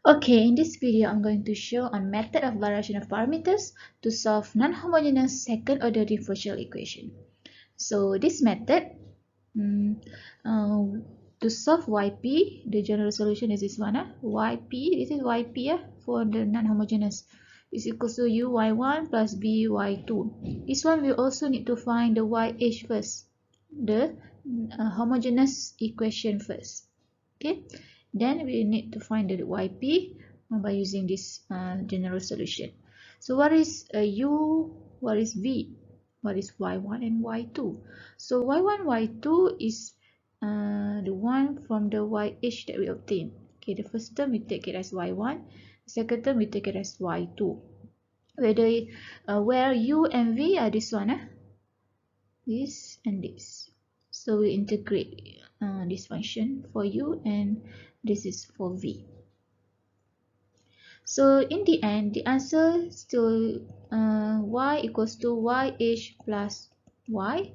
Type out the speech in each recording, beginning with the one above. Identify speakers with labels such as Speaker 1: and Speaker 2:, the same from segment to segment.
Speaker 1: Okay, in this video, I'm going to show on method of variation of parameters to solve non-homogeneous second-order differential equation. So this method, mm, uh, to solve YP, the general solution is this one. YP, this is YP for the non-homogeneous is equals to U Y1 plus B Y2. This one we also need to find the YH first, the homogeneous equation first. Okay, then we need to find the YP by using this general solution. So what is U, what is V, what is Y1 and Y2? So Y1, Y2 is the one from the YH that we obtain. Okay, the first term we take it as Y1, the second term we take it as Y2. Where U and V are this one, this and this. So we integrate this function for U and this is for V. So in the end, the answer still y equals to YH plus YP.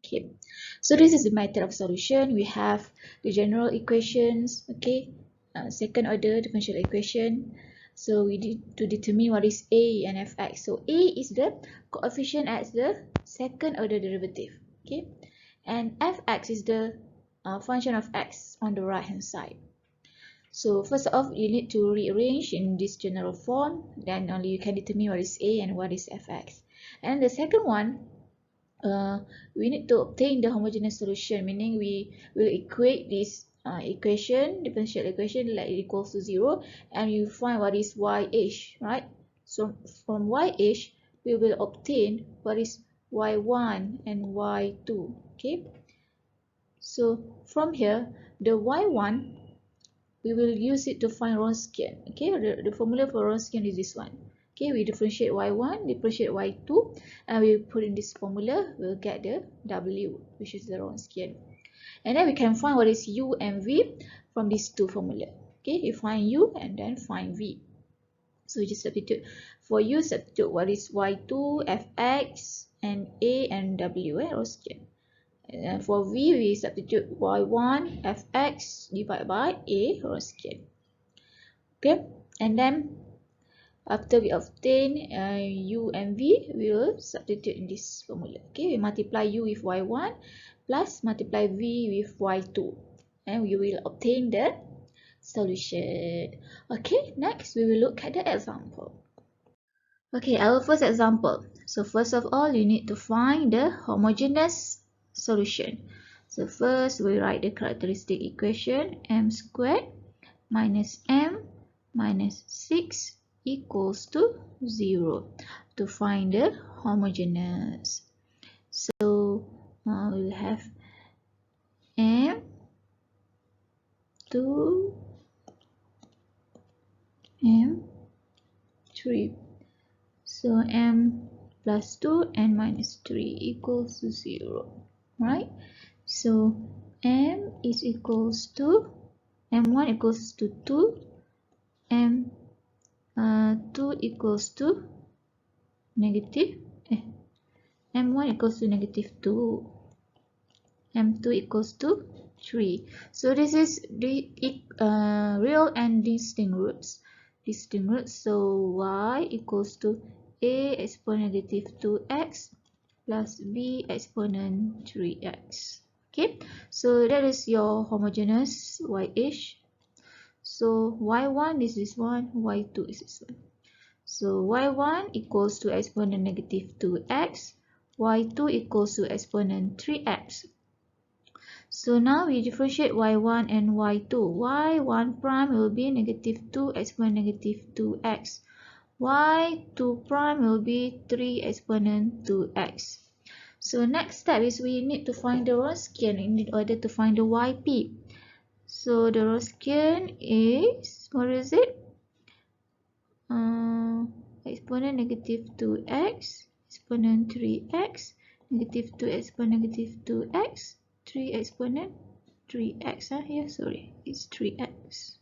Speaker 1: Okay, so this is the method of solution. We have the general equations, okay, second order differential equation. So we need to determine what is a and fx. So a is the coefficient as the second order derivative, okay, and fx is the function of x on the right hand side. So first off, you need to rearrange in this general form, then only you can determine what is a and what is fx. And the second one, we need to obtain the homogeneous solution, meaning we will equate this equation, differential equation, like it equals to 0, and you find what is YH, right? So from YH, we will obtain what is Y1 and Y2, okay? So from here, the Y1, we will use it to find Wronskian, okay? The formula for Wronskian is this one. Okay, we differentiate y1, differentiate y2, and we put in this formula, we'll get the w, which is the Wronskian. And then we can find what is u and v from these two formula. Okay, you find u and then find v. So we just substitute. For u, substitute what is y2, fx, and a and w, Wronskian. And for v, we substitute y1, fx divided by a, Wronskian. Okay, and then after we obtain u and v, we will substitute in this formula. Okay, we multiply u with y1 plus multiply v with y2, and we will obtain the solution. Okay, next we will look at the example. Okay, our first example. So first of all, you need to find the homogeneous solution. So first we write the characteristic equation m squared minus m minus 6 equals to 0 to find the homogeneous. So we'll have m 2 m 3. So m plus 2 and minus 3 equals to 0, right? So m is equals to m1 equals to 2, m 2 equals to negative m1 equals to negative 2, m2 equals to 3. So this is the real and distinct roots. So y equals to a exponent negative 2x plus b exponent 3x. Okay, so that is your homogeneous YH. So y1 is this one, y2 is this one. So y1 equals to exponent negative 2x, y2 equals to exponent 3x. So now we differentiate y1 and y2. y1 prime will be negative 2 exponent negative 2x. y2 prime will be 3 exponent 2x. So next step is we need to find the Wronskian in order to find the yp. So the Wronskian is, what is it? Exponent negative 2x, exponent 3x, negative 2 exponent negative 2x, 3 exponent 3x. Here, sorry, it's 3x.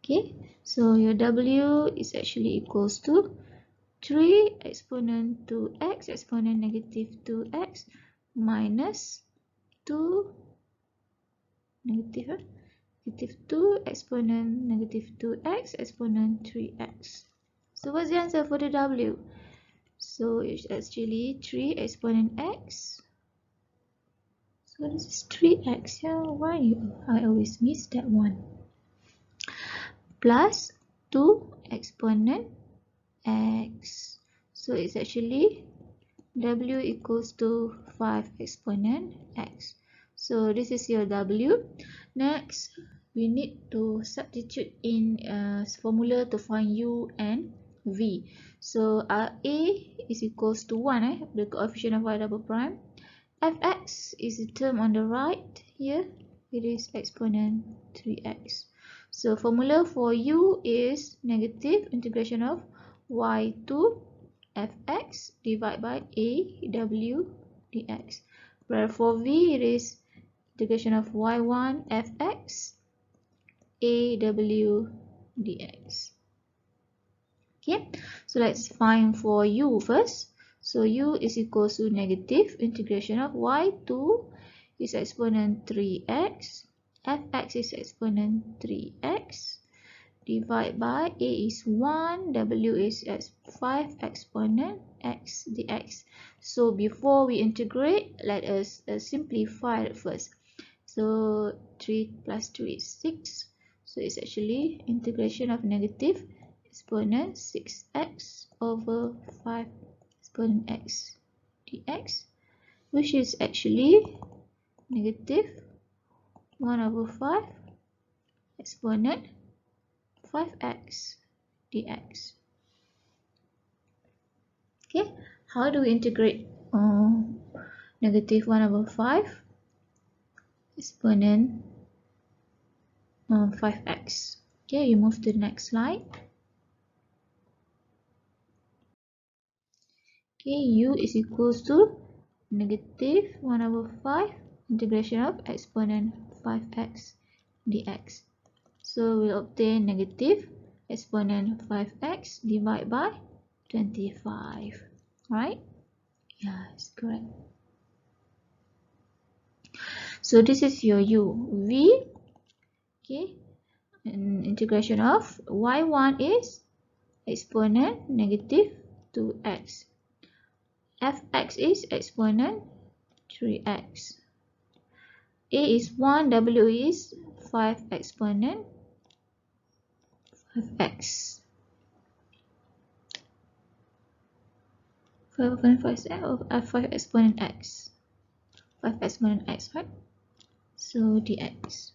Speaker 1: Okay, so your w is actually equals to 3 exponent 2x exponent negative 2x minus 2 negative, negative 2 exponent negative 2x exponent 3x. So what's the answer for the W? So it's actually 3 exponent x. So this is 3x. Yeah, why I always miss that one? Plus 2 exponent x. So it's actually W equals to 5 exponent x. So this is your W. Next, we need to substitute in formula to find U and V. So A is equals to 1, the coefficient of y double prime. Fx is the term on the right here. It is exponent 3x. So formula for U is negative integration of y2 fx divided by a w dx. Where for V it is integration of y1 fx a w dx. Okay, so let's find for U first. So U is equals to negative integration of y2 is exponent 3x, fx is exponent 3x, divided by a is 1, w is 5 exponent x dx. So before we integrate, let us simplify it first. So 3 plus 2 is 6. So it's actually integration of negative exponent 6x over 5 exponent x dx, which is actually negative 1 over 5 exponent 5x dx. Okay, how do we integrate negative 1 over 5 exponent 5x? Okay, you move to the next slide. Okay, U is equals to negative 1 over 5 integration of exponent 5x dx. So we'll obtain negative exponent 5x divided by 25. Right? Yeah, it's correct. So this is your U. V. Okay. And integration of y1 is exponent negative 2x. Fx is exponent 3x. A is 1, W is 5 exponent 5x. 5 exponent x. 5 exponent x, right? So dx.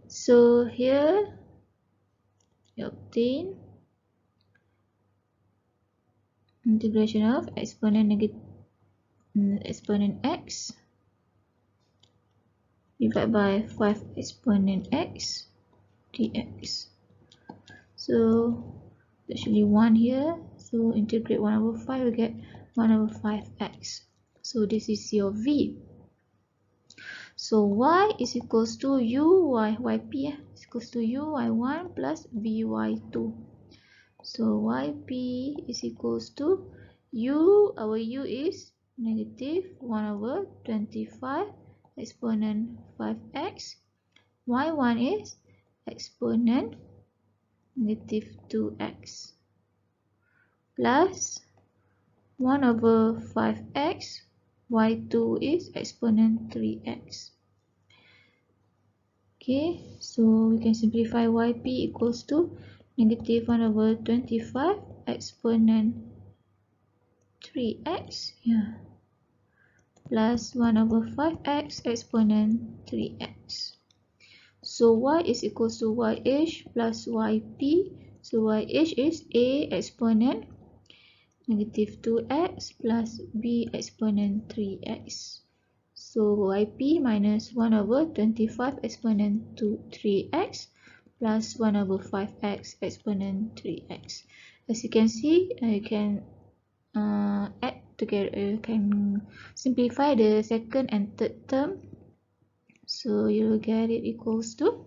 Speaker 1: So here you obtain integration of exponent x divided by 5 exponent x dx. So actually 1 here, so integrate 1 over 5, we get 1 over 5x. So this is your V. So y is equals to yp is equals to uy1 plus vy2. So yp is equals to our u is negative 1 over 25 exponent 5x. Y1 is exponent negative 2x plus 1 over 5x. Y2 is exponent 3x. Okay, so we can simplify yp equals to negative 1 over 25 exponent 3x, yeah, plus 1 over 5x exponent 3x. So y is equals to yh plus yp. So yh is a exponent negative 2x plus b exponent 3x. So yp minus 1 over 25 exponent 3x plus 1 over 5x exponent 3x. As you can see, you can add together, you can simplify the second and third term. So you will get it equals to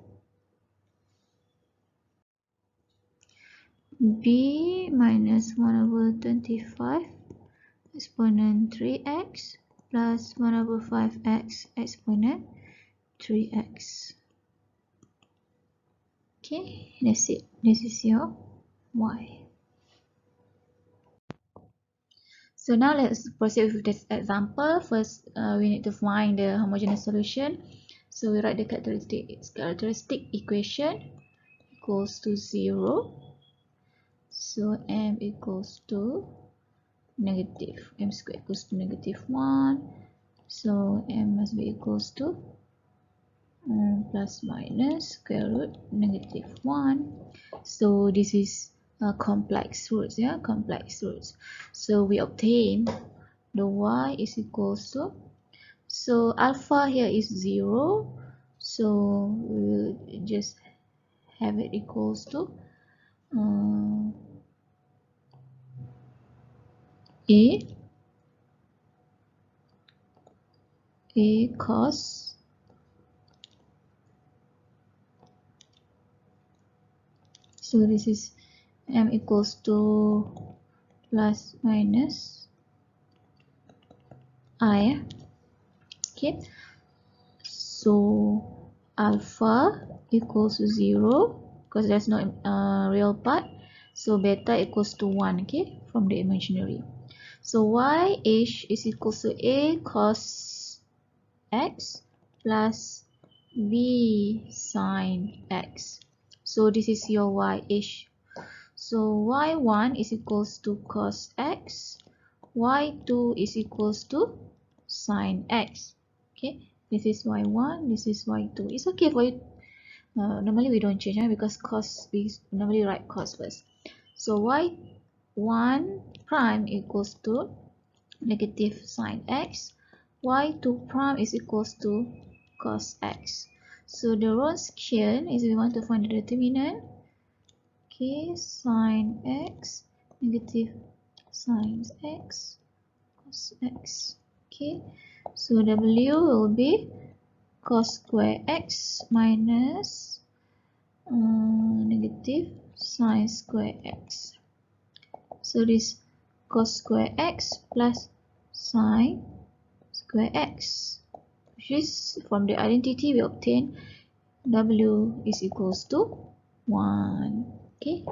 Speaker 1: b minus 1 over 25 exponent 3x plus 1 over 5x exponent 3x. Okay, that's it. This is your y. So now let's proceed with this example. First, we need to find the homogeneous solution. So we write the characteristic equation equals to 0. So m equals to negative. M squared equals to negative 1. So m must be equals to plus minus square root negative 1. So this is complex roots, yeah, complex roots. So we obtain the y is equals to, so alpha here is 0, so we will just have it equals to a cos so this is m equals to plus minus I. Okay, so alpha equals to 0 because there's no real part, so beta equals to 1, okay, from the imaginary. So y is equals to a cos x plus b sine x. So this is your y ish. So y1 is equals to cos x, y2 is equals to sine x. Okay, this is y1, this is y2. It's okay for you. Normally we don't change because cos, we normally write cos first. So y1 prime equals to negative sine x, y2 prime is equals to cos x. So the Wronskian is we want to find the determinant. Okay, sine x, negative sine x, cos x. Okay, so w will be cos square x minus negative sine square x. So this cos square x plus sine square x, which is from the identity we obtain w is equals to 1. Okay,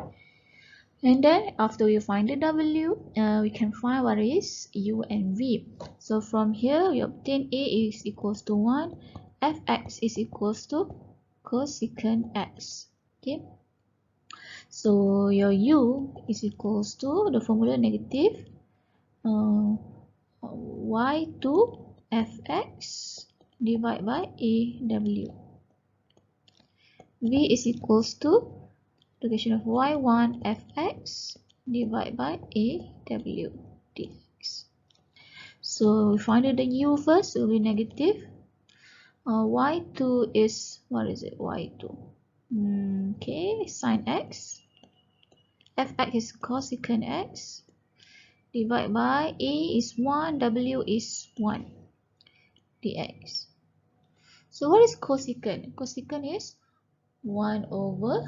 Speaker 1: and then after we find the w, we can find what is u and v. So from here we obtain a is equals to 1, fx is equals to cosecant x. Okay, so your u is equals to the formula negative y2 fx divided by aw. V is equals to the equation of y1 fx divided by aw dx. So we find out the u first, it will be negative. Y2 is, what is it, y2? Okay, sine x. Fx is cosecant x. Divided by a is 1, w is 1 dx. So what is cosecant? Cosecant is 1 over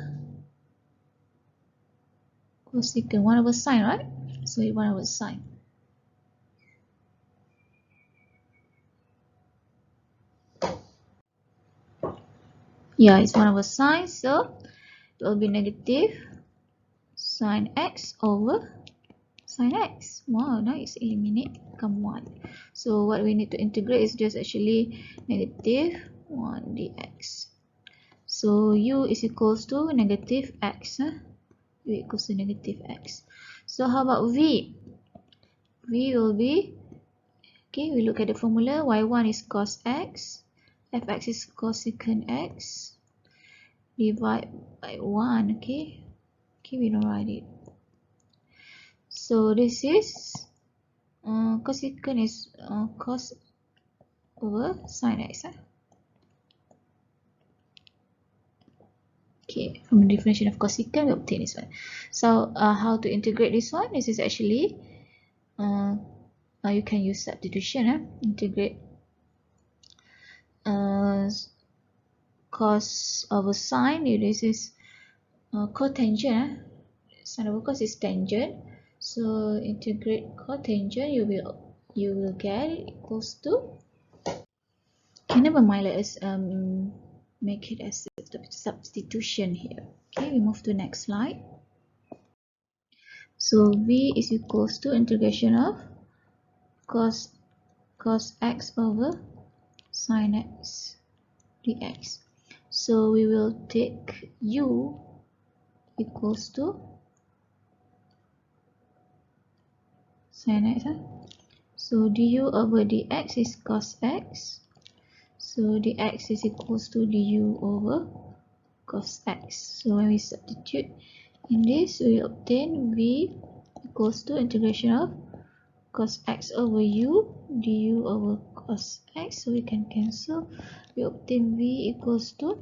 Speaker 1: cosecant, 1 over sine, right? So 1 over sine. Yeah, it's 1 over sine, so it will be negative sine x over sine x. Wow, now it's eliminate, become 1. So what we need to integrate is just actually negative 1 dx. So u is equals to negative x. U equals to negative x. So how about v? V will be, okay, we look at the formula. Y1 is cos x, fx is cosecant x, divide by 1, okay? Okay, we don't write it. So this is cosecant is cos over sine x. Okay, from the definition of cosecant, we obtain this one. So how to integrate this one? This is actually you can use substitution. Integrate cos over sine. This is cotangent. Sine over cos is tangent. So integrate cotangent. You will get equals to. Okay, never mind, let us make it as a substitution here. Okay, we move to next slide. So v is equals to integration of cos x over sin x dx. So we will take u equals to sin x. So du over dx is cos x. So dx is equals to du over cos x. So when we substitute in this, we obtain v equals to integration of cos x over u du over cos x. So we can cancel. We obtain v equals to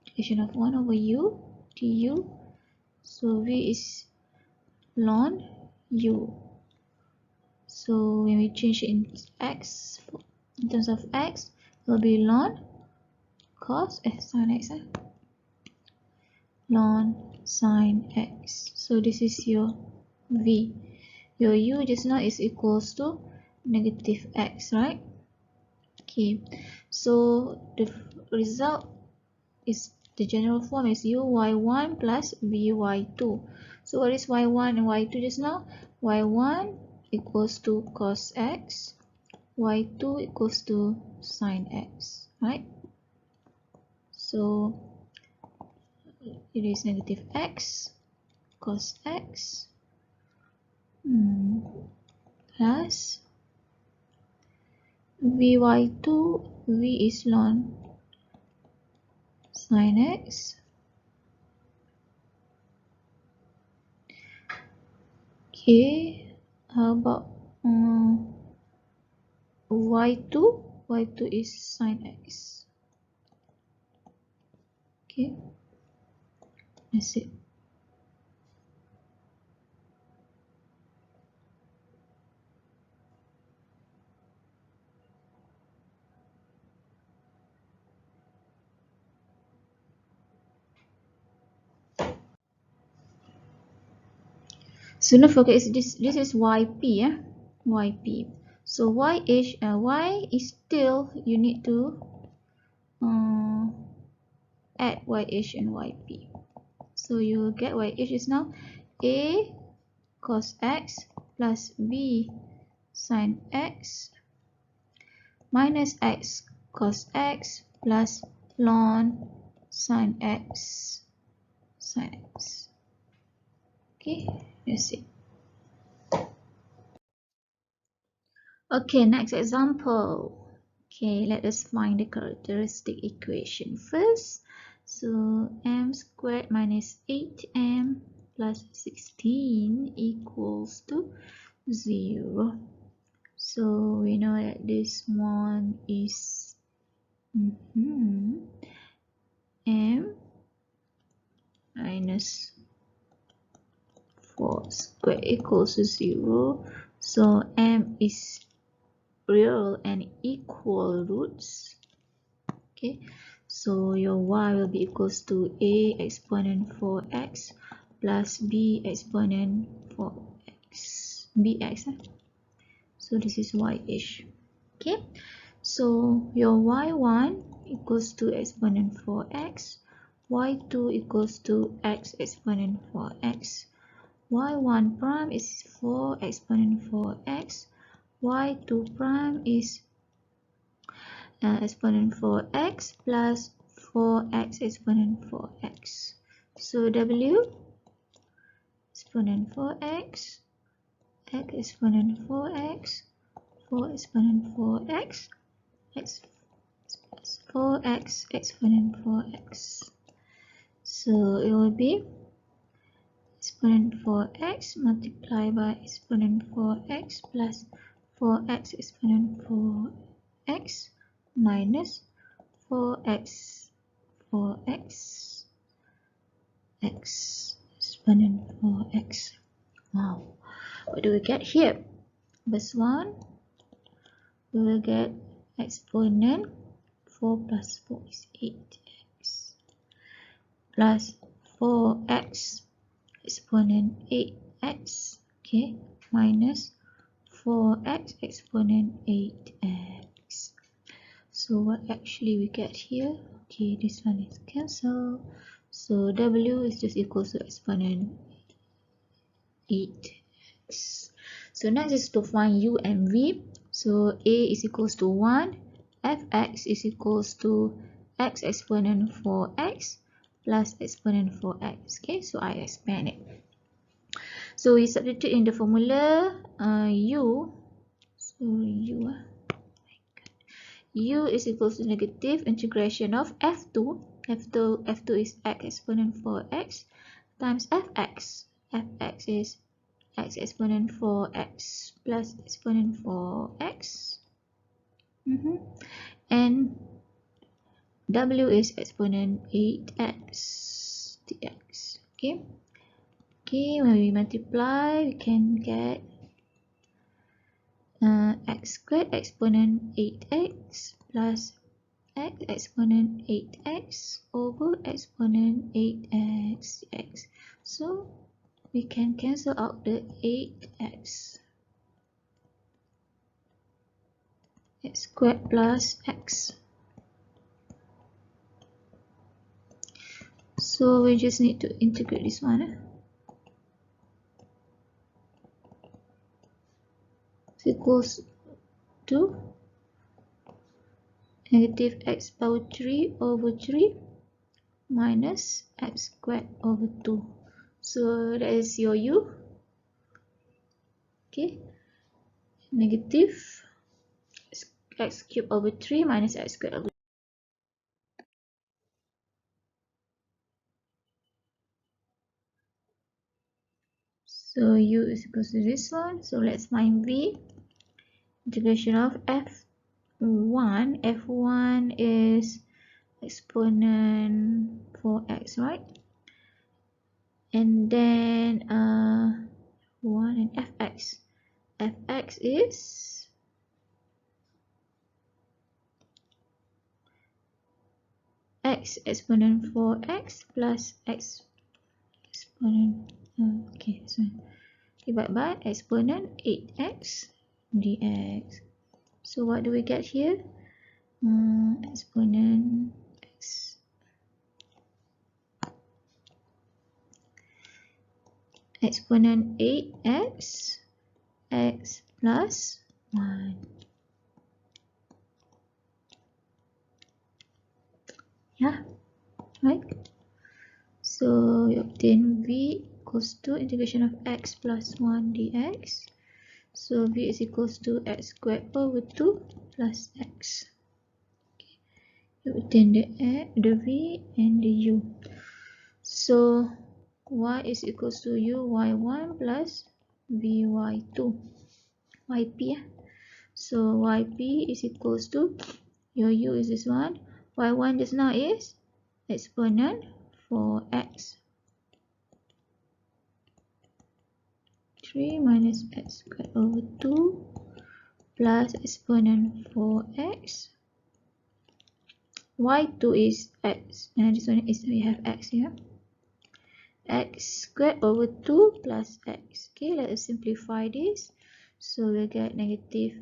Speaker 1: integration of 1 over u du. So v is ln u. So when we change it in x, in terms of x, it will be ln cos sin x. Ln sin x. So this is your v. Your u just now is equals to negative x, right? Okay. So the result is, the general form is uy1 plus vy2. So what is y1 and y2 just now? Y1 equals to cos x, y2 equals to sin x, right? So it is negative x cos x plus vy2, v is ln sin x. Okay, how about y2? y2 is sin x. Okay, that's it. So don't forget, this is yp, yp. So y is still, you need to add yh and yp. So you will get yh is now a cos x plus b sin x minus x cos x plus ln sin x sin x. Okay, that's it. Okay, next example. Okay, let us find the characteristic equation first. So m squared minus 8m plus 16 equals to 0. So we know that this one is m minus 4 squared equals to 0. So m is real and equal roots. Okay, so your y will be equals to a exponent 4x plus b exponent 4x bx. So this is y-ish. Okay, so your y1 equals to exponent 4x, y2 equals to x exponent 4x, y1 prime is 4 exponent 4x, y2 prime is exponent 4x plus 4x exponent 4x. So w exponent 4x, x exponent 4x, 4 exponent 4x, x plus 4x exponent 4x. So it will be exponent 4x multiplied by exponent 4x plus 4x exponent 4x minus 4x x exponent 4x. Wow, what do we get here? First one, we will get exponent 4 plus 4 is 8x plus 4x exponent 8x, okay, minus 4x exponent 8x. So what actually we get here? Okay, this one is cancelled. So W is just equals to exponent 8x. So next is to find U and V. So A is equals to 1, Fx is equals to x exponent 4x plus exponent 4x. Okay, so I expand it. So we substitute in the formula U. So U is equals to negative integration of F2. F2 is x exponent 4x times Fx. Fx is x exponent 4x plus exponent 4x. And W is exponent 8x dx. Okay. Okay, when we multiply, we can get x squared exponent 8x plus x exponent 8x over exponent 8x dx. So we can cancel out the 8x. X squared plus x. So we just need to integrate this one. Is equals to negative x power 3 over 3 minus x squared over 2. So that is your U. Okay. Negative x cubed over 3 minus x squared over 2. So U is equals to this one. So let's find V. Integration of F1. F1 is exponent 4x, right? And then 1 and Fx. Fx is x exponent 4x plus x exponent okay, so divided by exponent 8x dx. So what do we get here? Exponent x exponent 8x x plus 1. Yeah, right? So we obtain V equals to integration of x plus 1 dx. So V is equals to x squared over 2 plus x. Okay. You obtain the V and the U. So y is equals to U y1 plus Vy2 yp. So yp is equals to your U is this one. Y1 just now is exponent 4x. 3 minus x squared over 2 plus exponent 4x. Y2 is x, and this one is we have x here. X squared over 2 plus x. Okay, let us simplify this. So we'll get negative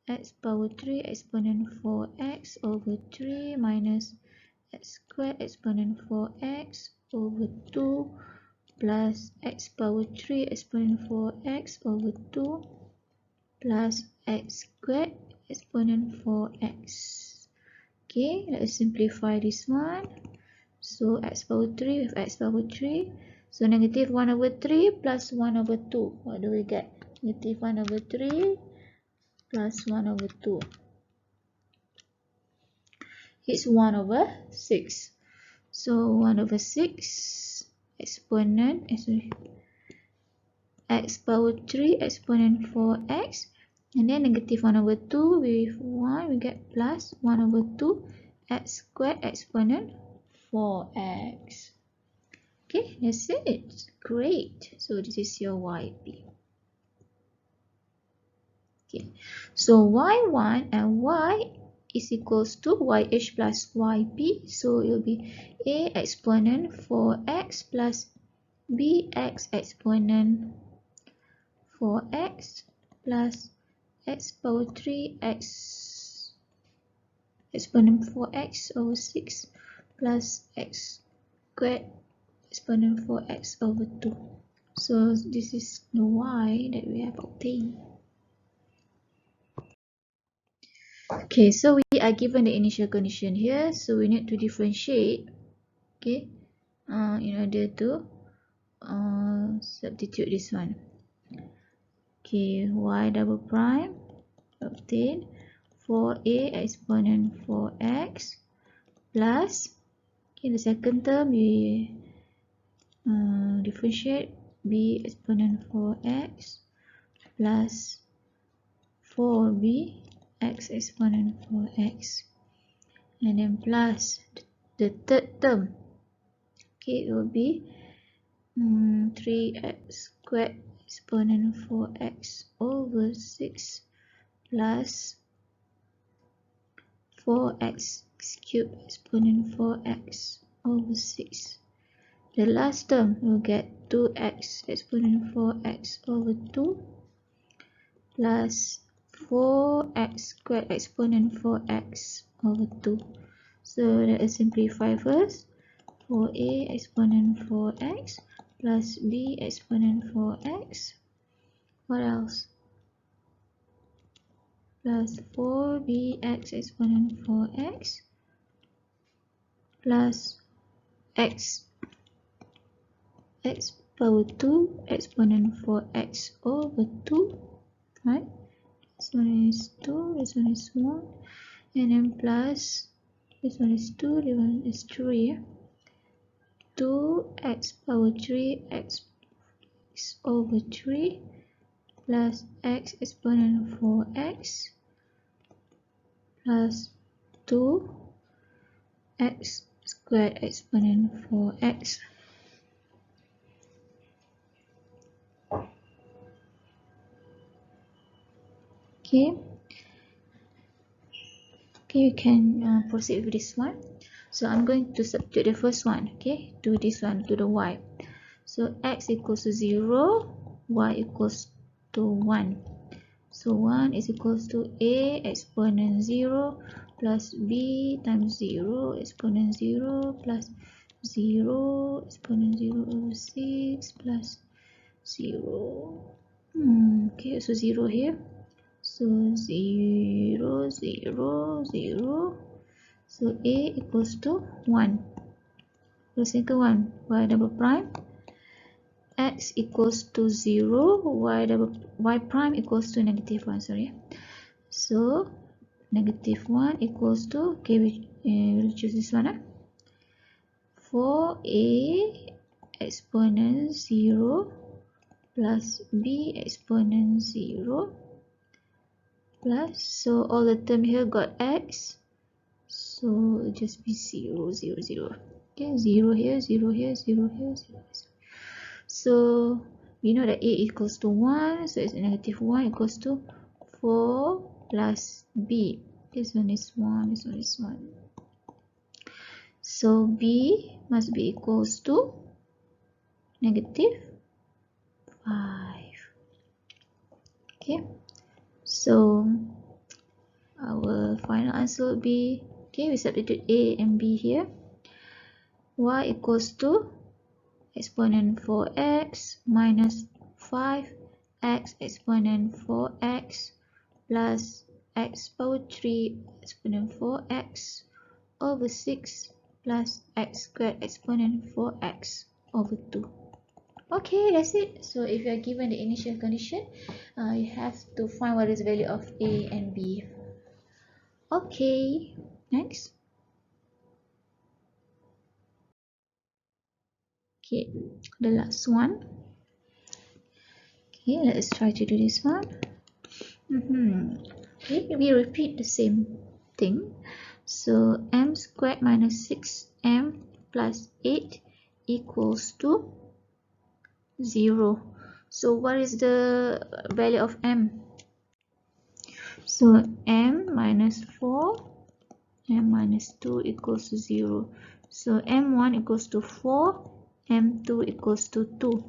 Speaker 1: x power 3 exponent 4x over 3 minus x squared exponent 4x over 2 plus x power 3 exponent 4x over 2 plus x squared exponent 4x. Okay, let's simplify this one. So x power 3 with x power 3. So negative 1 over 3 plus 1 over 2. What do we get? Negative 1 over 3 plus 1 over 2. It's 1 over 6. So 1 over 6 exponent, x power 3 exponent 4x. And then negative 1 over 2 with 1, we get plus 1 over 2 x squared exponent 4x. Okay, that's it. Great. So this is your YP. Okay, so Y1 and Y is equals to YH plus YP. So it will be A exponent 4x plus BX exponent 4x plus x power 3x exponent 4x over 6 plus x squared exponent 4x over 2. So this is the y that we have obtained. Okay, so we are given the initial condition here, so we need to differentiate, okay, in order to substitute this one. Okay, y double prime obtain 4a exponent 4x plus, okay, the second term we differentiate b exponent 4x plus 4b x exponent 4x, and then plus the third term, okay, it will be 3x squared exponent 4x over 6 plus 4x cubed exponent 4x over 6. The last term will get 2x exponent 4x over 2 plus 4x squared exponent 4x over 2. So let us simplify first. 4a exponent 4x plus b exponent 4x. What else? Plus 4bx exponent 4x plus x power 2 exponent 4x over 2, right? This one is 2, this one is 1, and then plus this one is 2, this one is 3. 2x power 3 x over 3 plus x exponent 4x plus 2x squared exponent 4x. Okay, you can proceed with this one. So I'm going to substitute the first one, okay, to this one, to the y. So x equals to 0, y equals to 1. So 1 is equals to a exponent 0 plus b times 0 exponent 0 plus 0 exponent 0 over 6 plus 0. Okay, so 0 here. So 0, 0, 0. So a equals to 1. The second one, y double prime. X equals to 0, y prime equals to negative 1, sorry. So negative 1 equals to, okay, we'll choose this one. 4a exponent 0 plus b exponent 0 plus, so all the term here got x, so it'll just be 0, 0, 0. Okay, 0 here, 0 here, 0 here, 0 here. So we know that a equals to 1, so it's negative 1 equals to 4 plus b. This one is 1, this one is 1. So b must be equals to negative 5. Okay, so our final answer will be, okay, we substitute a and b here. Y equals to exponent 4x minus 5x exponent 4x plus x power 3 exponent 4x over 6 plus x squared exponent 4x over 2. Okay, that's it. So if you are given the initial condition, you have to find what is the value of a and b. Okay, next. Okay, the last one. Okay, let's try to do this one. Okay, we repeat the same thing. So m squared minus 6m plus 8 equals to 0. So what is the value of m? So m minus 4, m minus 2 equals to 0. So m1 equals to 4, m2 equals to 2.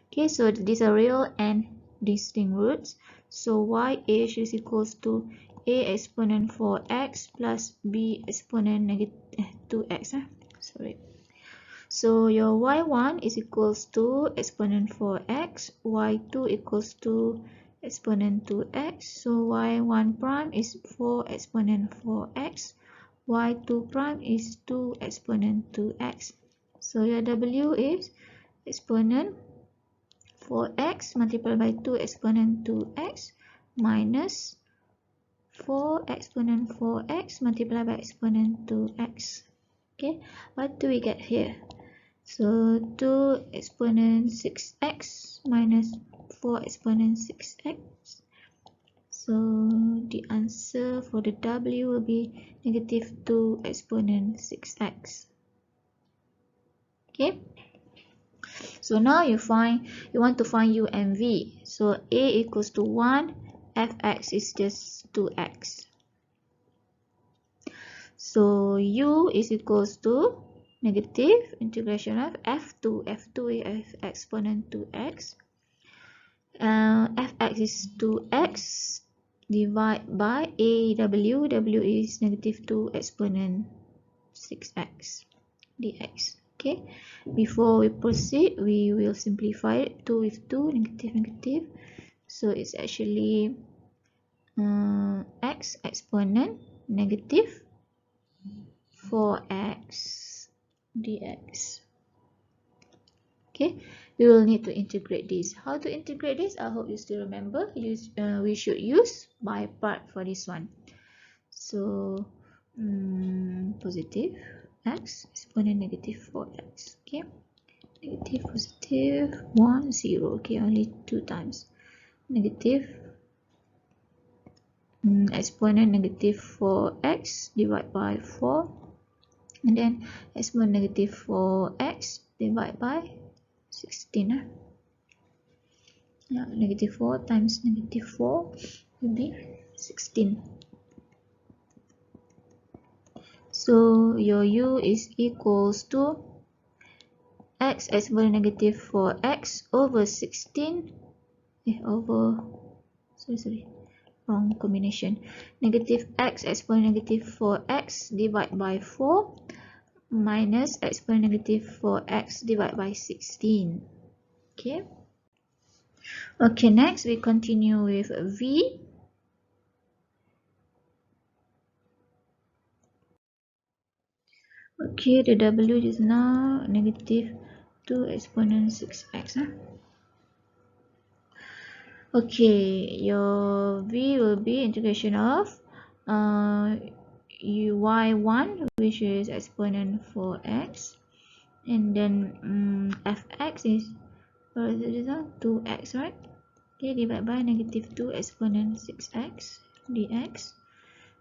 Speaker 1: Okay, so these are real and distinct roots. So y is equals to a exponent 4x plus b exponent negative 2x. Sorry. So your y1 is equals to exponent 4x, y2 equals to exponent 2x. So y1 prime is 4 exponent 4x, y2 prime is 2 exponent 2x. So your w is exponent 4x multiplied by 2 exponent 2x minus 4 exponent 4x multiplied by exponent 2x. Okay, what do we get here? So 2 exponent 6x minus 4 exponent 6x. So the answer for the w will be negative 2 exponent 6x. Okay. So now you want to find u and v. So a equals to 1, fx is just 2x. So u is equals to negative integration of f2 is exponent 2x. Fx is 2x divided by w is negative 2 exponent 6x dx. Okay, before we proceed, we will simplify it. 2 with 2, negative negative, so it's actually x exponent negative 4x dx. Okay, we will need to integrate this. How to integrate this? I hope you still remember. We should use by part for this one. So positive x exponent negative 4x. Okay, negative positive 1 0. Okay, only 2 times. Negative exponent negative 4x divided by 4, and then exponent negative 4x divided by 16. Yeah, negative 4 times negative 4 will be 16. So your u is equals to x exponent negative 4x over 16 wrong combination. Negative x exponent negative 4x divided by 4 minus exponent negative 4x divided by 16. Okay. Okay, next we continue with v. Okay, the w is now negative 2 exponent 6x. Okay, your v will be integration of y1, which is exponent 4x, and then fx is 2x, right? Okay, divided by negative 2 exponent 6x dx.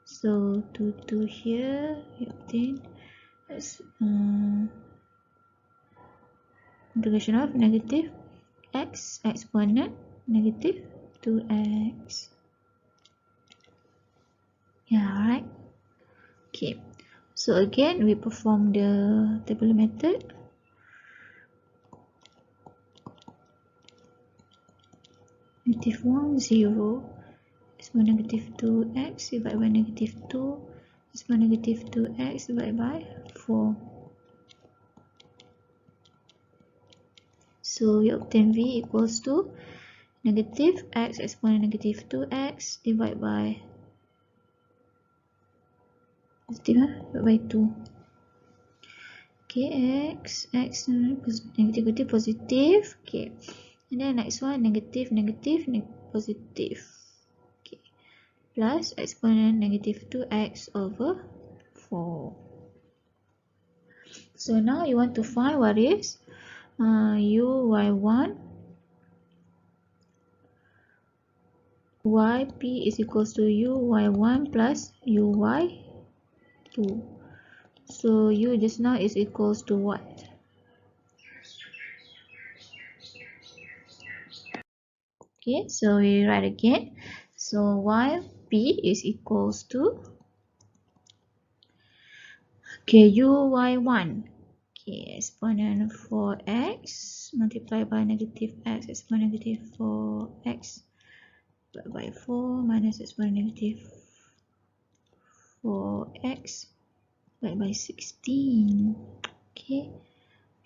Speaker 1: So 2 here, we obtain as integration of negative x exponent negative 2x. Yeah, right. Okay, so again we perform the tabular method. Negative 1 0 exponent negative 2x divided by negative 2 exponent negative 2x divided by 4. So we obtain v equals to negative x exponent negative 2x divided by by 2. Okay, x negative positive. Okay, and then next one negative positive. Okay, plus exponent negative 2x over 4. So now you want to find what is uy1 yp is equals to uy1 plus uy2. So u just now is equals to what? Okay, so we write again. So yp is equals to uy1. Okay, exponent 4x multiplied by negative x exponent negative 4x by 4 minus exponent negative 4x divided by 16, okay,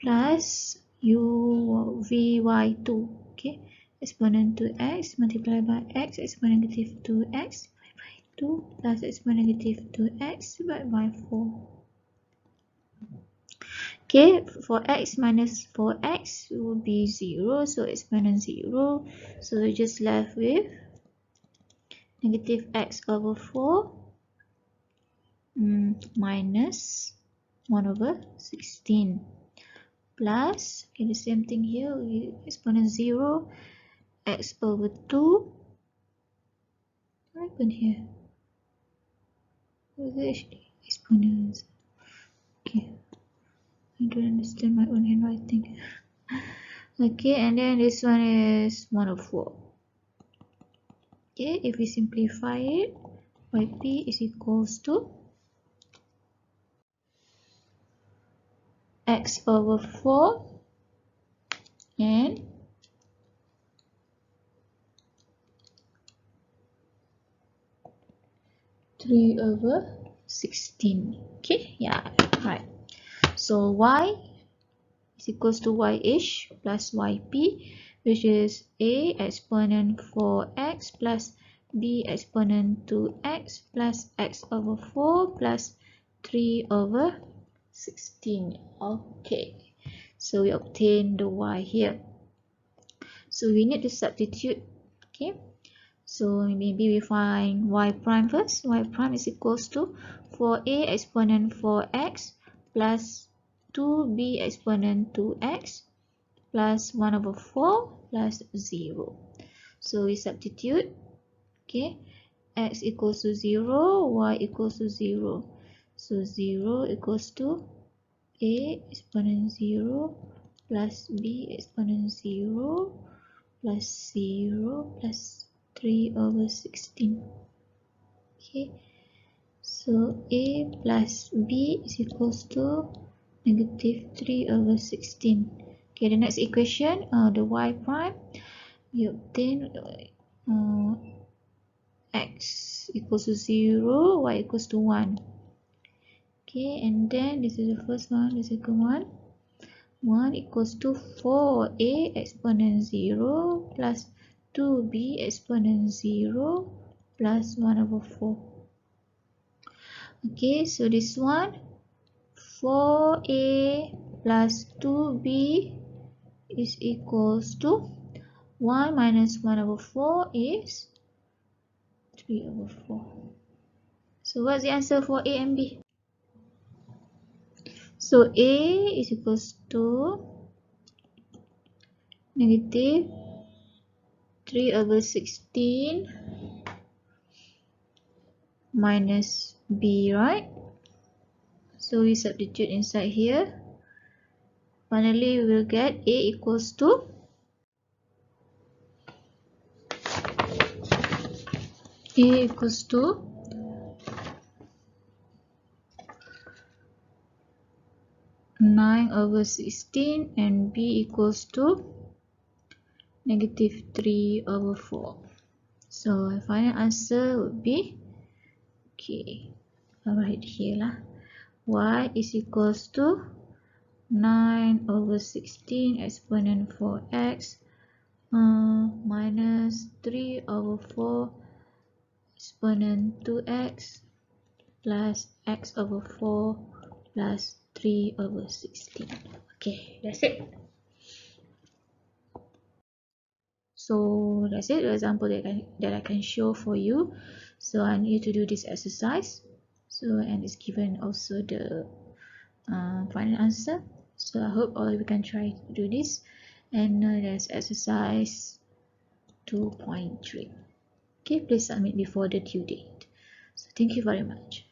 Speaker 1: plus u vy2, okay, exponent 2x multiplied by x exponent negative 2x divided by 2 plus exponent negative 2x divided by 4. Okay, for x minus 4x will be 0, so exponent 0, so we're just left with negative x over 4 minus 1 over 16 plus, okay, the same thing here, exponent 0, x over 2, what happened here? What is it actually? Exponents. Okay, I don't understand my own handwriting. Okay, and then this one is 1 over 4. Okay, if we simplify it, yp is equals to x over 4 and 3 over 16. Okay, yeah, right. So y is equals to y-ish plus yp, which is a exponent 4x plus b exponent 2x plus x over 4 plus 3 over 16. Okay, so we obtain the y here. So we need to substitute. Okay, so maybe we find y prime first. Y prime is equals to 4a exponent 4x plus 2b exponent 2x plus 1 over 4 plus 0. So we substitute. Okay, x equals to 0, y equals to 0. So 0 equals to a exponent 0 plus b exponent 0 plus 0 plus 3 over 16. Okay, so a plus b is equals to negative 3 over 16. Okay, the next equation, the y prime, we obtain x equals to 0, y equals to 1. Okay, and then this is the first one, the second one. 1 equals to 4a exponent 0 plus 2b exponent 0 plus 1 over 4. Okay, so this one 4a plus 2b is equals to 1 minus 1 over 4 is 3 over 4. So what's the answer for a and b? So a is equals to negative 3 over 16 minus b, right? So we substitute inside here. Finally, we will get a equals to 9 over 16 and b equals to negative 3 over 4. So the final answer would be, okay, I'll write here lah. Y is equals to 9 over 16 exponent 4x minus 3 over 4 exponent 2x plus x over 4 plus 3 over 16. Okay, that's it. So that's it, the example that I can show for you. So I need you to do this exercise. So, and it's given also the final answer. So I hope all of you can try to do this. And there's exercise 2.3. Okay, please submit before the due date. So thank you very much.